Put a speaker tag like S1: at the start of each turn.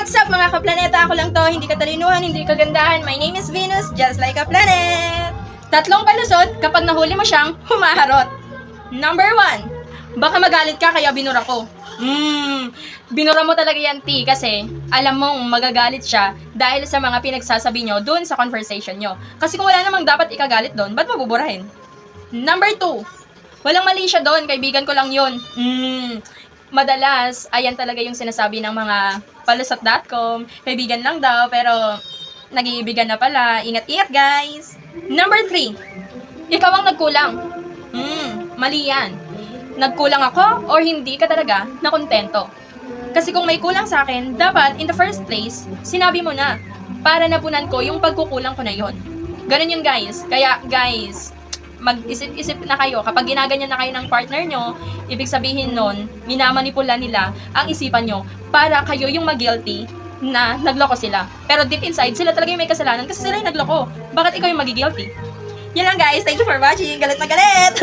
S1: What's up mga kaplaneta? Ako lang to, hindi katalinuhan, hindi kagandahan. My name is Venus, just like a planet. Tatlong palusot kapag nahuli mo siyang humaharot. Number 1, baka magalit ka kaya binura ko. Binura mo talaga yan, T, kasi alam mong magagalit siya dahil sa mga pinagsasabi nyo dun sa conversation nyo. Kasi kung wala namang dapat ikagalit dun, ba't mo buburahin? Number 2, walang mali siya dun, kaibigan ko lang yun. Madalas, ayan talaga yung sinasabi ng mga palusot.com, kaibigan lang daw, pero nag-iibigan na pala. Ingat-ingat, guys! Number 3, ikaw ang nagkulang. Mali yan. Nagkulang ako or hindi ka talaga nakontento. Kasi kung may kulang sa akin, dapat in the first place, sinabi mo na para napunan ko yung pagkukulang ko na yon. Ganun yun, guys. Kaya, guys, mag-isip-isip na kayo. Kapag ginaganyan na kayo ng partner nyo, ibig sabihin nun, minamanipula nila ang isipan nyo para kayo yung mag-guilty na nagloko sila. Pero deep inside, sila talaga yung may kasalanan kasi sila yung nagloko. Bakit ikaw yung mag-guilty? Yan lang, guys. Thank you for watching. Galit na galit!